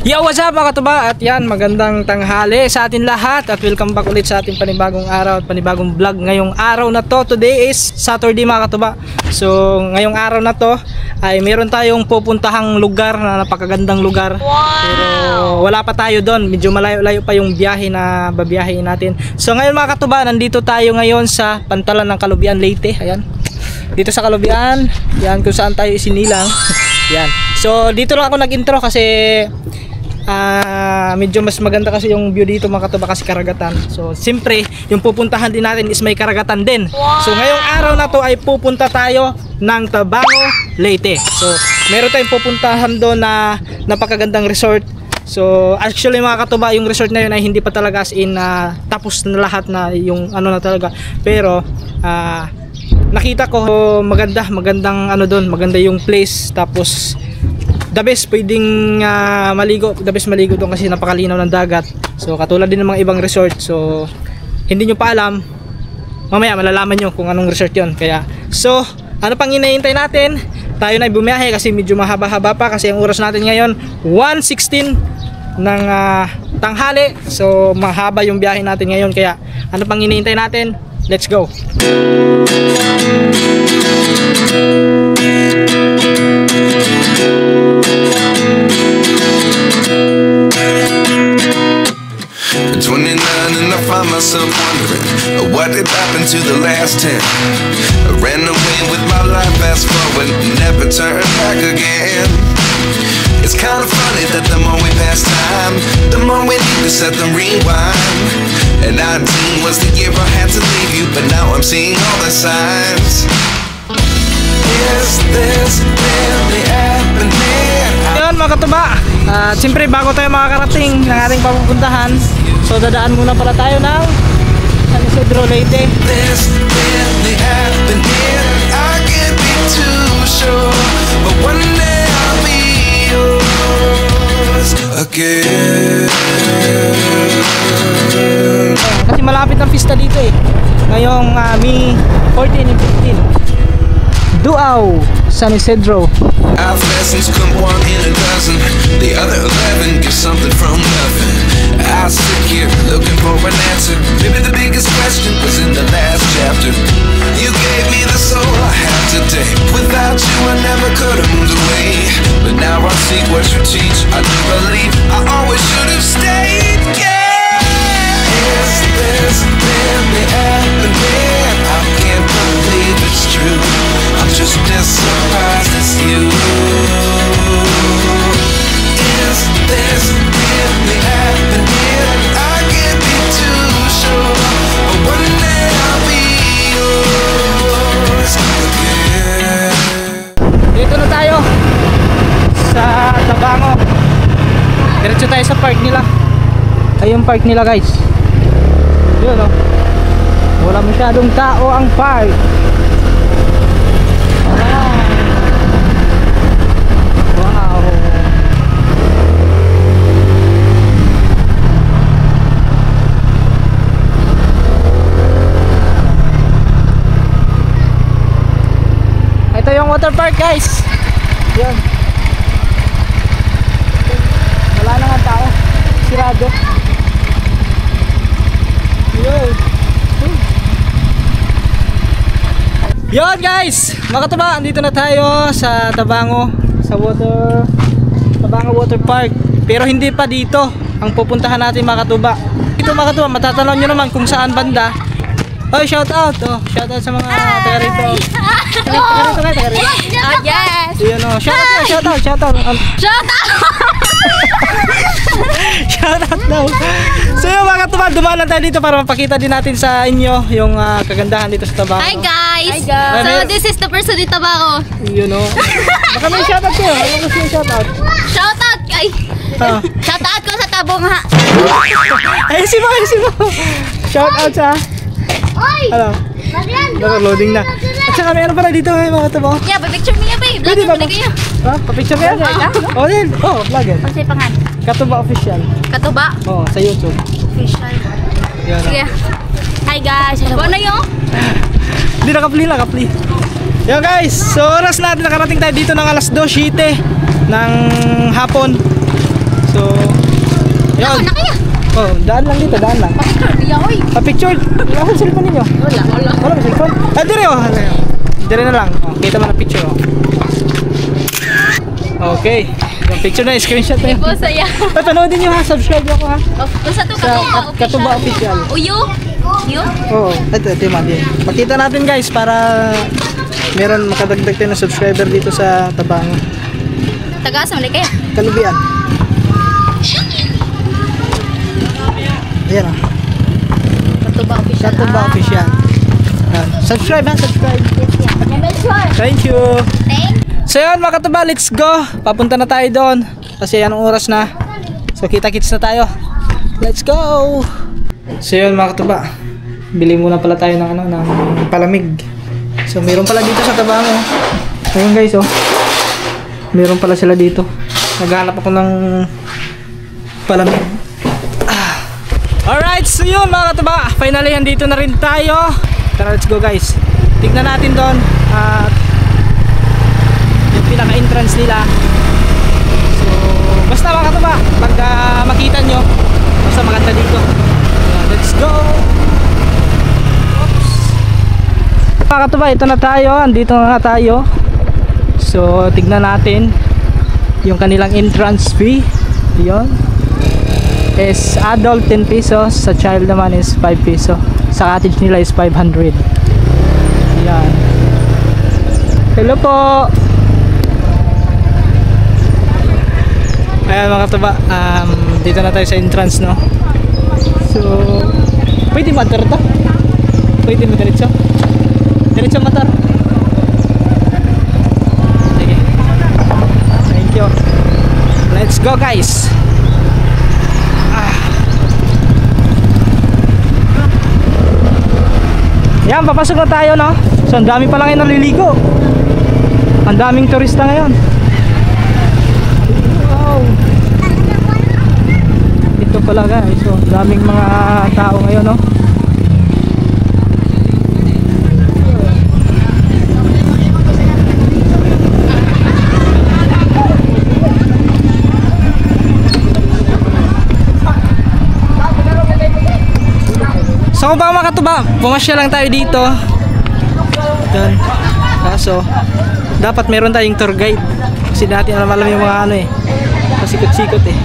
Yo, what's up mga katuba? At yan, magandang tanghali sa atin lahat at welcome back ulit sa ating panibagong araw at panibagong vlog ngayong araw na to. Today is Saturday mga katuba. So ngayong araw na to ay meron tayong pupuntahang lugar na napakagandang lugar. Pero wala pa tayo doon, medyo malayo-layo pa yung biyahe na babiyahin natin. So ngayon mga katuba, nandito tayo ngayon sa Pantalan ng Kalubian, Leyte. Ayan, dito sa Kalubian, yan kung saan tayo isinilang. Yan. So dito lang ako nag-intro kasi medyo mas maganda kasi yung view dito mga katuba kasi karagatan. So siyempre yung pupuntahan din natin is may karagatan din. So ngayong araw na to ay pupunta tayo ng Tabango, Leyte. So meron tayong pupuntahan doon na napakagandang resort. So actually mga katuba, yung resort na yun ay hindi pa talaga as in tapos na lahat na yung ano na talaga. Pero nakita ko magandang ano doon, maganda yung place. Tapos the best pwedeng maligo, the best maligo doon kasi napakalinaw ng dagat. So katulad din ng mga ibang resort. So hindi nyo pa alam, mamaya malalaman nyo kung anong resort yon. Kaya so ano pang hinihintay natin? Tayo na bumiyahe kasi medyo mahaba-haba pa kasi ang oras natin ngayon 1:16 ng tanghali. So mahaba yung biyahe natin ngayon. Kaya ano pang hinihintay natin? Let's go. At 29 and I find myself wondering what did happen to the last 10. I ran away with my life, fast forward, never turn back again. It's kind of funny that the more we pass time, the more we need to set the rewind. And 19 was the year I had to leave you, but now I'm seeing all the signs. Is this really happening? Yun mga katuba, siyempre bago tayo makakarating ng ating papupuntahan, so dadaan muna pala tayo ng San Isidro, Leyte. This really happening? I can't be too sure, but one day I'll be yours again. Kasi malapit ang pista dito eh, ngayong May 14 and 15. Duao, San Isidro. Our lessons come one in a dozen, the other 11 give something from nothing. I sit here looking for an answer. Maybe the biggest question was in the last chapter. You gave me the soul I have today. Without you I never could have moved away. But now I see what you teach. I do believe I always should have stayed. Yeah. Is this really happening? I can't believe it's true. I'm just as surprised as you. Is this really happening? I can't be too sure, but one day I'll be yours again. Dito na tayo sa Tabango. Diretso tayo sa park nila. Ay yung park nila guys. Yun o, wala masyadong tao ang park. Wow. Ito yung water park guys. Yun. Wala na nga tao. Sirado. Yun. Yun guys, mga katuba, andito na tayo sa Tabango, sa Tabango Water Park. Pero hindi pa dito ang pupuntahan natin mga katuba. Dito mga katuba, matatanong nyo naman kung saan banda. Oh, shout out sa mga taga rito. Oh, shout out. Shout out! Shout out daw. So yun mga katuba, dumaan lang tayo dito para mapakita din natin sa inyo yung kagandahan dito sa Tabango. Hi guys! Hi, guys. So this is the person dito ba ako? You know. Baka may shout out kayo. Ano gusto yung shout out? Shout out kay! Ah. Shout out ko sa tabong ha! Ay, si Mo. Shout out sa... Oy! Ano? Baka loading na. At saka may ano pala dito mga katuba. Yeah, picture niya ba eh. Pwede Vlog ba? mo kayo. Ha? Pa-picture kayo? Oh, din. Oh, vlogger. Kasi pangan. Katuba official. Katuba. Oh, sa YouTube. Official. Yan. Sige. Hi guys! Ano yung? Hindi nakapli. Yo guys, so oras natin nakarating tayo dito ng alas 2:07 ng hapon. So, Ako yun. na kaya? Oh, daan lang. Picture niya oy! Pa-picture. Wala ang cellphone ninyo. Wala. Wala ba cellphone? Ah, dire oh. Dire na lang. Oh, kita mo na picture oh. Okay. Yung picture na, screenshot na yun. Ibo saya. Ay, panoodin nyo ha. Subscribe ako ha. Basta to Sa Katuba Official. Uyo? Uyo? Oo. Ito yung mali. Pakita natin guys para meron makadagdag tayo ng subscriber dito sa Tabango. Taga-asa mo kaya? Kalubian. Ayan o. Katuba official. Katuba Official. Ayan. Subscribe ha. Subscribe. Thank you. So yun mga katuba, let's go. Papunta na tayo doon. Kasi anong oras na. So kita-kits na tayo. Let's go. So yun mga katuba, bili muna pala tayo ng ng palamig. So meron pala dito sa Tabango. Ayun guys oh. Meron pala sila dito. Naghahanap ako ng palamig. Alright, so yun mga katuba, finally andito na rin tayo. Tara, let's go guys. Tignan natin doon at yung pinaka-entrance nila. So, basta mga katuba, pag makita nyo, basta maganda dito. Let's go! Oops. Mga katuba, ito na tayo. Andito na tayo. So, tignan natin yung kanilang entrance fee. Yun. Is adult 10 pesos, sa child naman is 5 peso. Sa cottage nila is 500. Yan. Hello po. Ayan mga katuba, dito na tayo sa entrance no. So, pwede matar to? Pwede mo diretso? Diretso matar? Sige. Thank you. Let's go guys. Yan, papasok na tayo no. So, ang dami pa lang yung naliligo. Ang daming turista ngayon. Wow. Ito pala guys. So, daming mga tao ngayon no. So kung baka makatuba, pumasya lang tayo dito. Doon. Kaso, dapat meron tayong tour guide. Kasi natin alam yung mga ano eh. Pasikot-sikot eh.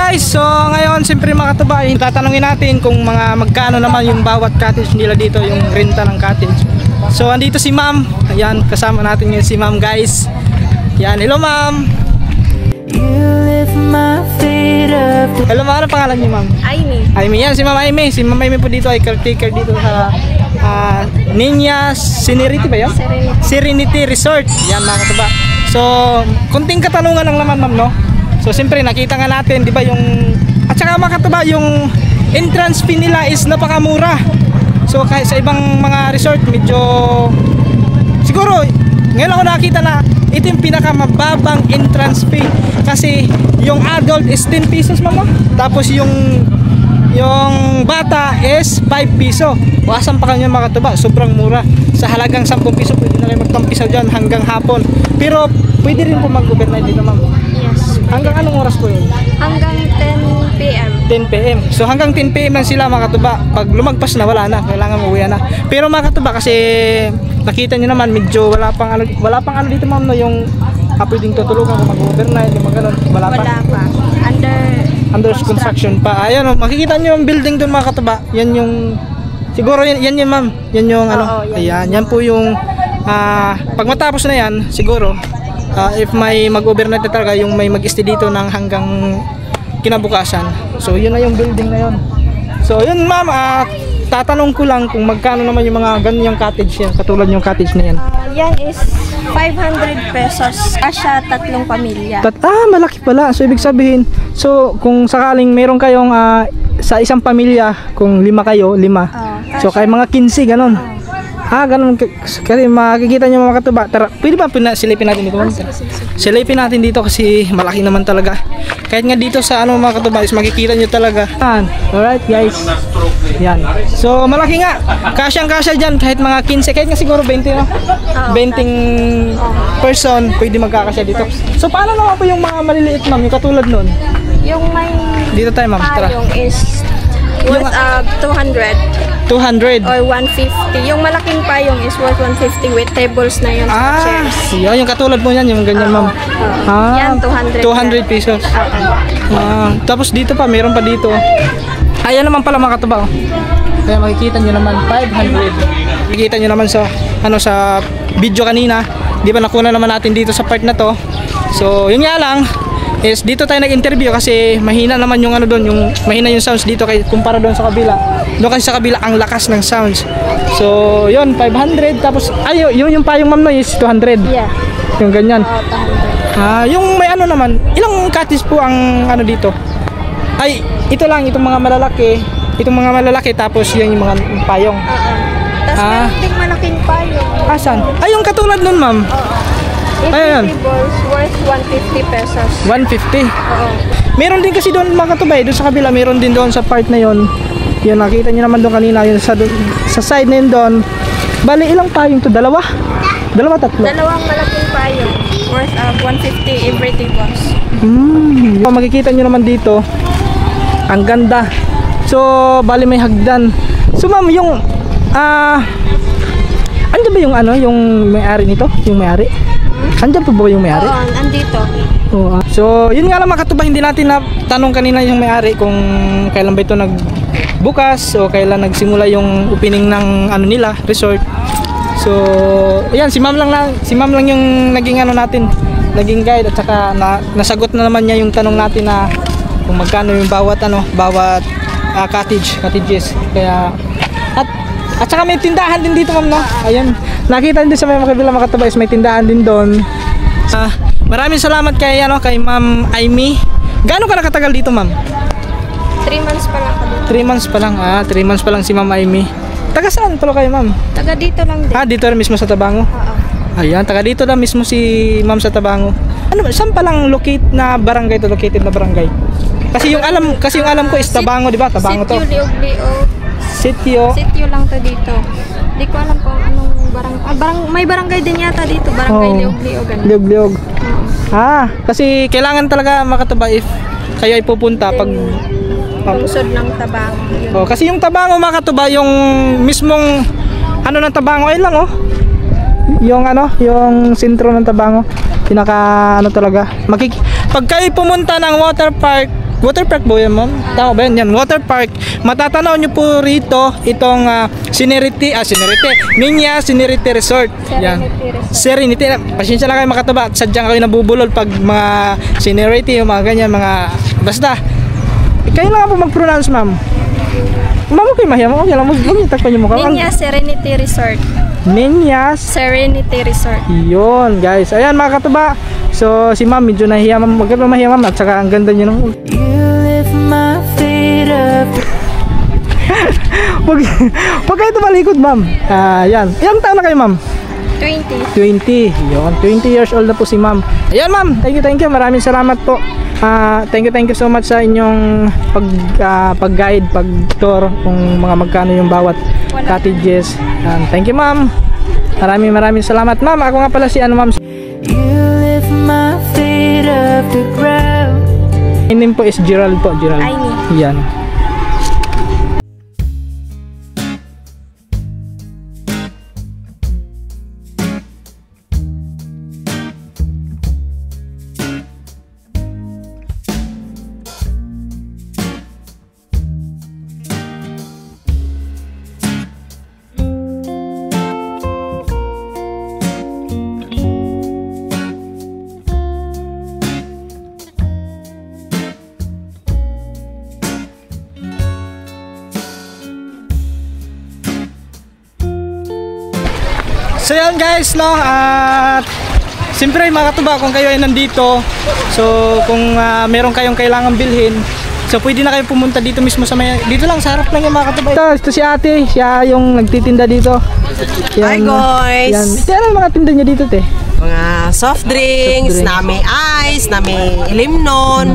guys, so ngayon siyempre mga katuba, tatanungin natin kung magkano naman yung bawat cottage nila dito, yung renta ng cottage. So andito si ma'am, ayan, kasama natin ngayon si ma'am guys. Yan, hello ma'am. Hello ma'am, ano pangalan niyo ma'am? Aimee. Aimee, yan si ma'am Aimee. Si ma'am Aimee po dito ay caretaker dito sa Niña Serenity ba yun? Serenity Resort. Yan mga katuba. So, kunting katanungan lang naman ma'am, no? So, siyempre nakita nga natin, di ba yung... At saka mga katuba, yung entrance fee nila is napakamura. So, kahit sa ibang mga resort, medyo... Siguro, ngayon ako nakita na ito yung pinakamababang entrance fee. Kasi, yung adult is 10 pesos mama. Tapos yung bata is 5 piso. Wasan pa kanya mga katuba, sobrang mura. Sa halagang 10 piso, pwede na kayo magtampisaw dyan hanggang hapon. Pero, pwede rin po mag-overnight dito ma'am. Yes. Hanggang anong oras po yun? Hanggang 10 p.m. 10 p.m. So hanggang 10 p.m. lang sila mga katuba. Pag lumagpas na wala na, kailangan uuwi na. Pero mga katuba kasi nakita niyo naman medyo wala pang ano dito ma'am no, yung pwedeng tutulugan kung mag-overnight, yung mga ganun. Wala pa. Under construction pa. Ayun, makikita niyo yung building doon mga katuba. Yan yung siguro yan ma'am. Yan yung ano. Ayan, yan po yung pag matapos na yan, siguro if may mag-overnight na talaga, yung may mag-stay dito ng hanggang kinabukasan. So yun na yung building na yun. So yun ma'am, tatanong ko lang kung magkano naman yung mga ganyang cottage yan, katulad yung cottage na yan. Yan is 500 pesos. Asya 3 pamilya. Malaki pala. So ibig sabihin, so kung sakaling meron kayong sa isang pamilya, kung 5 kayo, 5. So kay mga 15 ganun. Ganun. Kasi makikita nyo mga katuba. Tara, pwede ba silipin natin dito? Silipin natin dito kasi malaki naman talaga. Kahit nga dito sa mga katuba is makikita nyo talaga. Alright guys. Yan. So malaki nga. Kasyang-kasya dyan kahit mga 15. Kahit nga siguro 20 no? 20 person pwede magkakasya dito. So paano naman po yung mga maliliit ma'am? Yung katulad nun? Yung may Dito tayo ma'am. Tara. payong is worth 200 200. or 150. Yung malaking payong is worth 150 with tables na yun sa chairs. Yun, yung katulad mo yan, yung ganyan ma'am. Yan, 200 200 pesos. Tapos dito pa, meron pa dito. Ayan naman pala mga katuba. Kaya makikita nyo naman, 500. Makikita nyo naman sa sa video kanina. Di ba nakuna naman natin dito sa part na to. So, yun nga lang, is dito tayo nag-interview kasi mahina naman yung doon, yung mahina yung sounds dito kumpara doon sa kabila. Doon kasi sa kabila ang lakas ng sounds. So, yun 500 tapos yung payong ma'am no is 200. Yeah. Yung ganyan. 200. Yung may naman, ilang cottage po ang dito? Ay, ito lang itong mga malalaki tapos yung mga payong. Tapos meron ding malaking payong. Saan? Ay, yung katulad nun ma'am. Ayan. Tables worth 150 pesos. 150. Oo. Meron din kasi doon mga katubay, doon sa kabila, meron din doon sa part na yon. Yun, nakita nyo naman doon kanina, yun sa side na yun doon. Bali, ilang payong to? Dalawa, tatlo? Dalawang malaking payong worth 150 every tables. Makikita nyo naman dito, ang ganda. So, bali may hagdan. So, ma'am, yung andyan ba yung may-ari nito? Yung may-ari? Andyan po ba yung may-ari? Oo, andito. So, yun nga lang mga katuba, hindi natin natanong kanina yung may-ari kung kailan ba ito nagbukas o kailan nagsimula yung opening ng nila, resort. So, ayan, si ma'am lang yung naging natin, naging guide at saka nasagot na naman niya yung tanong natin na kung magkano yung bawat cottages. Kaya at saka may tindahan din dito ma'am no. Ayan, nakita din sa may kabilang mga katuba is may tindahan din doon. Maraming salamat kay Ma'am Aimee. Gaano ka nakatagal dito, ma'am? 3 months pa lang ako dito. 3 months pa lang. 3 months pa lang si Ma'am Aimee. Taga saan pala kayo, ma'am? Taga dito lang din. Dito mismo sa Tabango. Oo. Ayan, taga dito lang mismo si Ma'am sa Tabango. Saan pa lang located na barangay? Kasi yung alam ko is Tabango, di ba? Tabango to. Sitio Liog-Liog. Sitio lang to dito. Di ko alam kung anong may barangay din yata dito, barangay Liog-Liog. Liog-Liog. Kasi kailangan talaga makatuba if kayo ay pupunta pag lungsod ng Tabango. kasi yung Tabango makatuba yung mismong ng Tabango ay lang yung sentro ng Tabango. Pinaka talaga. Pag kayo pumunta ng water park water park po yan, ma'am. Tama ba yan? Yan, water park. Matatanaw nyo po rito itong Niña Serenity Resort. Yan. Serenity. Pasensya na kayo makataba. Sadyang kayo nabubulol pag mga Serenity, yung mga ganyan, mga basta. Kayo lang po mag-pronounce, ma'am. Ma'am, okay, mahiyam. Okay lang. Mag-itakpan yung mukha. Niña Serenity Resort. Niña Serenity Resort. Yun, guys. Ayan, mga katuba. So, si ma'am, medyo nahiya, ma'am. Magkano mahiya, ma'am. At saka, ang ganda niya ng... Pag kayo tumalikod, ma'am. Ayan. Ilang taon na kayo, ma'am? 20. 20. Yun, 20 years old na po si ma'am. Ayan, ma'am. Thank you. Maraming salamat po. Thank you so much sa inyong pag-guide, pag-tour kung mga magkano yung bawat cottages. Thank you, ma'am. Maraming salamat, ma'am. Ako nga pala si ma'am. My name po is Gerald po, Gerald. Aini. Yan. So yan guys, no, at siyempre mga katuba, kung kayo ay nandito, so kung meron kayong kailangan bilhin, so pwede na kayo pumunta dito mismo sa dito lang sa harap lang yung mga katuba. Ito si ate, siya yung nagtitinda dito. Hi guys! Yan. Ano mga tinda niya dito, te? Mga soft drinks, na may ice, na may limnon.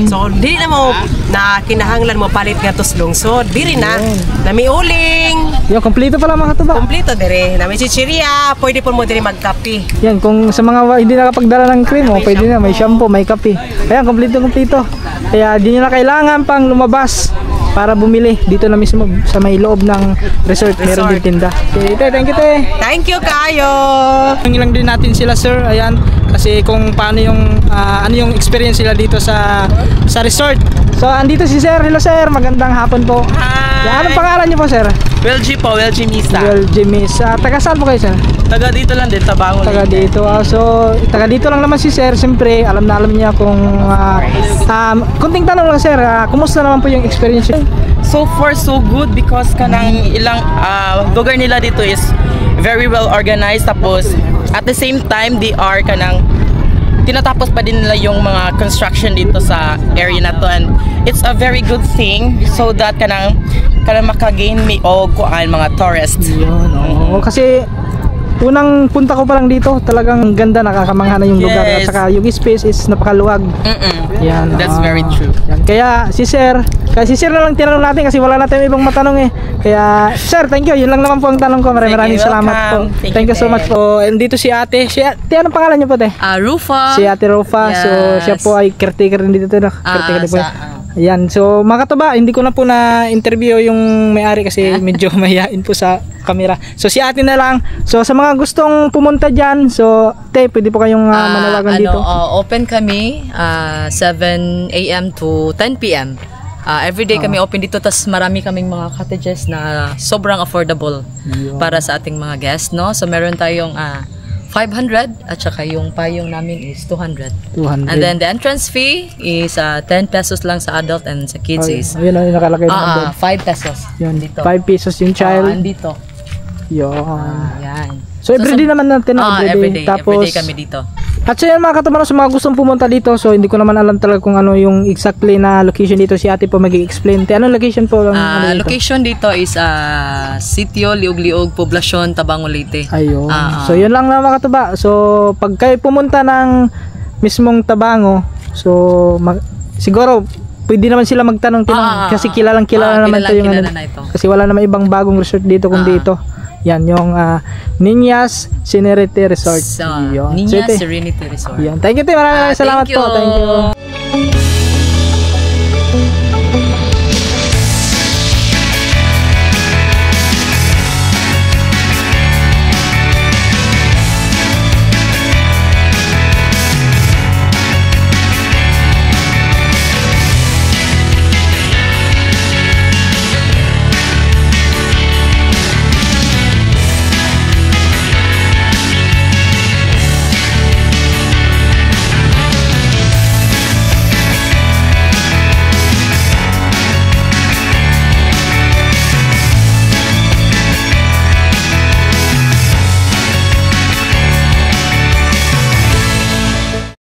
So, di na mo na kinahanglan mo palit nga tos lungsod. Diri na. Na may uling. Yung kompleto pala mga katuba. Kompleto dire. Na may chichirya. Pwede po mo dire magkape. Yan, kung sa mga hindi nakapagdala ng cream, pwede na. May shampoo, may kape. Ayan, kompleto. Kaya di nyo na kailangan pang lumabas para bumili dito na mismo sa may loob ng resort. Meron din tinda. Okay, thank you, te. Thank you kayo! Lang din natin sila, sir. Ayan, kasi kung paano yung ano yung experience sila dito sa resort. So andito si sir. Hello sir, magandang hapon po. Hi! Yan, anong pangalan niyo po, sir? Welgie po, Welgie Misa. Welgie Misa. Taga saan po kayo, sir? Taga dito lang din, Tabango. Taga dito. So taga dito lang naman si sir. Siyempre alam na alam niya kung kunting tanong lang, sir. Kumusta naman po yung experience? So far so good because kanang ilang lugar nila dito is very well organized, tapos at the same time they are kanang tinatapos pa din nila yung mga construction dito sa area na to, and it's a very good thing so that kanang makagain mi og kuan mga tourists. Yun, kasi unang punta ko pa lang dito, talagang ganda, nakakamangha na yung lugar, at Yes. saka yung space is napakaluwag. Yan, That's very true. Yan. Kaya si sir na lang tinanong natin kasi wala natin ibang matanong eh. Kaya sir, thank you. Yun lang naman po ang tanong ko. Maraming Sige, salamat po. welcome. Thank you so much po. And dito si ate. Anong pangalan niyo po, te? Rufa. Si Ate Rofa. Yes. So siya po ay caretaker rin dito, no? Caretaker po. Ayan, so mga katuba, hindi ko na po na interview yung may-ari kasi medyo mahihain po sa camera. So si ate na lang. So sa mga gustong pumunta dyan, so te, pwede po kayong manawagan dito. Open kami 7 a.m. to 10 p.m. Every day kami open dito, tas marami kaming mga cottages na sobrang affordable para sa ating mga guests, no? So meron tayong 500 at saka yung payong namin is 200. 200. And then the entrance fee is 10 pesos lang sa adult, and sa kids is Ayun, yung nakalagay na 5 pesos. Yun, Dito. 5 pesos yung child. Andito. Yun. Yan. So everyday naman natin, everyday. Tapos Everyday kami dito. at so yan mga katumaran, sa mga gustong pumunta dito, so hindi ko naman alam talaga kung ano yung exactly na location dito. Si ate po mag-i-explain. Anong location po? Dito? Location dito is Sitio Liog-Liog, Poblacion, Tabango, Leyte. Ayun. So yun lang na mga katuba. So pag kayo pumunta ng mismong Tabango, so siguro pwede naman sila magtanong kasi kilalang naman to yung kilala na ito. kasi wala naman ibang bagong resort dito kundi ito. Yan yung Niñas Serenity Resort. So, Yun. Niña So, ito, Serenity Resort. yan. Thank you, te. Maraming salamat Thank you. po. Thank you.